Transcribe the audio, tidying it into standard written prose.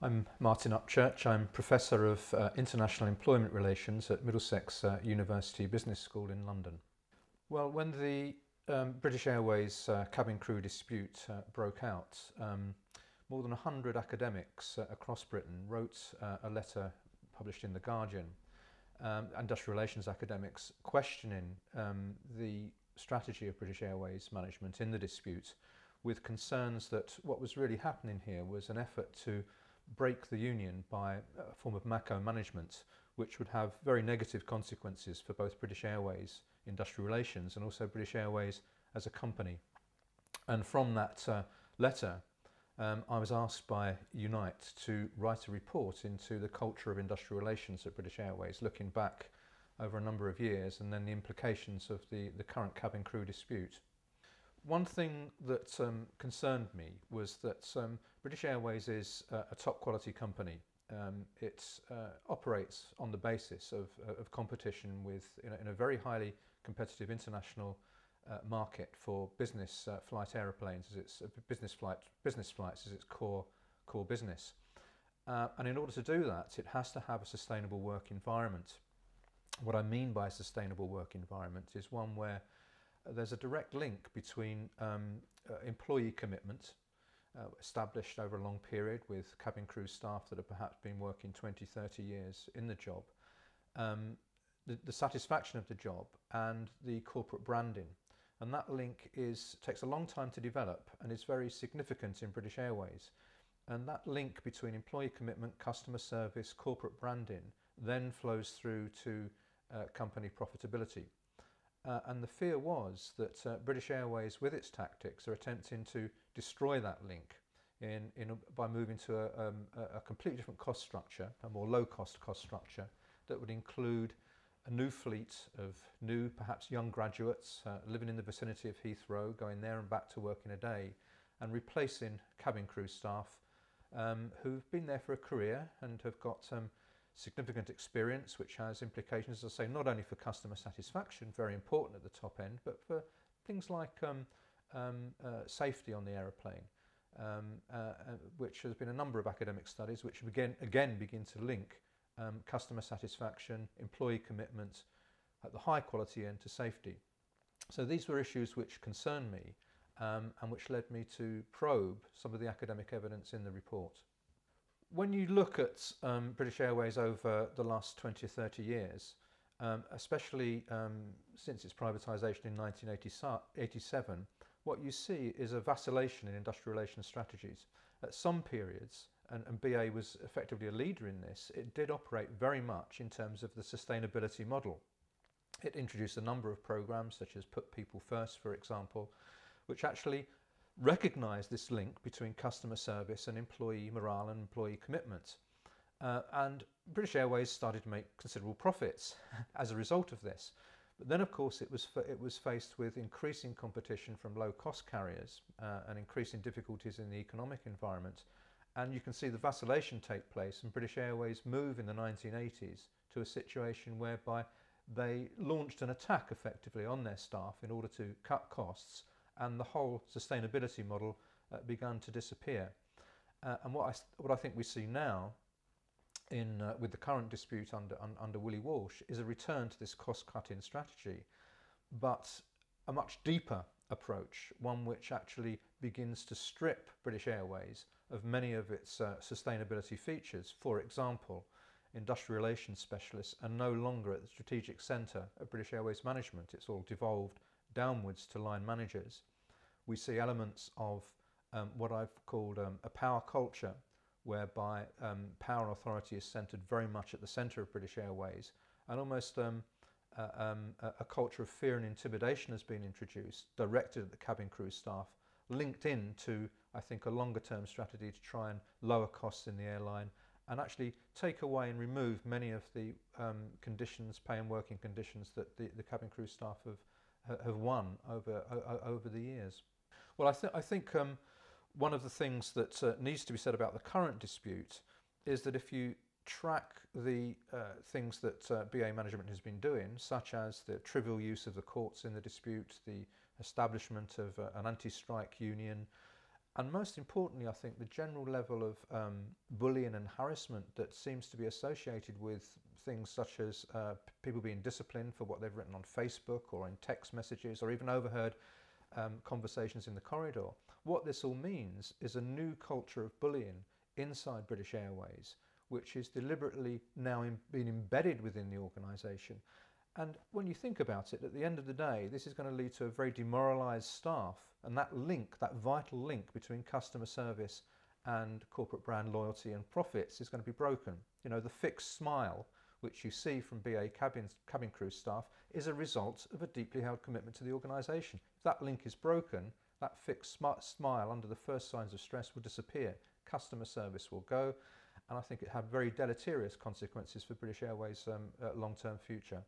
I'm Martin Upchurch. I'm Professor of International Employment Relations at Middlesex University Business School in London. Well, when the British Airways cabin crew dispute broke out, more than 100 academics across Britain wrote a letter published in The Guardian, industrial relations academics, questioning the strategy of British Airways management in the dispute, with concerns that what was really happening here was an effort to break the union by a form of macro-management, which would have very negative consequences for both British Airways industrial relations and also British Airways as a company. And from that letter, I was asked by Unite to write a report into the culture of industrial relations at British Airways, looking back over a number of years and then the implications of the current cabin crew dispute. One thing that concerned me was that British Airways is a top quality company. It operates on the basis of competition with, in a very highly competitive international market for business flight aeroplanes, as its business flights as its core business. And in order to do that, it has to have a sustainable work environment. What I mean by a sustainable work environment is one where there's a direct link between employee commitment established over a long period with cabin crew staff that have perhaps been working 20, 30 years in the job, the satisfaction of the job and the corporate branding. And that link takes a long time to develop and is very significant in British Airways. And that link between employee commitment, customer service, corporate branding then flows through to company profitability. And the fear was that British Airways, with its tactics, are attempting to destroy that link by moving to a completely different cost structure, a more low-cost cost structure that would include a new fleet of new, perhaps young graduates living in the vicinity of Heathrow, going there and back to work in a day, and replacing cabin crew staff who've been there for a career and have got significant experience, which has implications, as I say, not only for customer satisfaction, very important at the top end, but for things like safety on the aeroplane, which has been a number of academic studies which again begin to link customer satisfaction, employee commitment at the high quality end to safety. So these were issues which concern me and which led me to probe some of the academic evidence in the report. When you look at British Airways over the last 20 or 30 years, especially since its privatisation in 1987, what you see is a vacillation in industrial relations strategies. At some periods, and BA was effectively a leader in this, it did operate very much in terms of the sustainability model. It introduced a number of programmes, such as Put People First, for example, which actually recognise this link between customer service and employee morale and employee commitment. And British Airways started to make considerable profits as a result of this. But then, of course, it was faced with increasing competition from low-cost carriers and increasing difficulties in the economic environment. And you can see the vacillation take place, and British Airways move in the 1980s to a situation whereby they launched an attack effectively on their staff in order to cut costs, and the whole sustainability model began to disappear. And what I think we see now with the current dispute under Willie Walsh is a return to this cost-cutting strategy, but a much deeper approach, one which actually begins to strip British Airways of many of its sustainability features. For example, industrial relations specialists are no longer at the strategic centre of British Airways management. It's all devolved downwards to line managers. We see elements of what I've called a power culture, whereby power and authority is centred very much at the centre of British Airways, and almost a culture of fear and intimidation has been introduced, directed at the cabin crew staff, linked in to, I think, a longer term strategy to try and lower costs in the airline and actually take away and remove many of the conditions, pay and working conditions that the cabin crew staff have won over the years. Well, I think one of the things that needs to be said about the current dispute is that if you track the things that BA management has been doing, such as the trivial use of the courts in the dispute, the establishment of an anti-strike union, And most importantly, I think the general level of bullying and harassment that seems to be associated with things such as people being disciplined for what they've written on Facebook or in text messages or even overheard conversations in the corridor. What this all means is a new culture of bullying inside British Airways, which is deliberately now being embedded within the organisation. And when you think about it, at the end of the day, this is going to lead to a very demoralised staff, and that link, that vital link between customer service and corporate brand loyalty and profits is going to be broken. You know, the fixed smile which you see from BA cabin crew staff is a result of a deeply held commitment to the organisation. If that link is broken, that fixed smile under the first signs of stress will disappear. Customer service will go, and I think it had very deleterious consequences for British Airways' long-term future.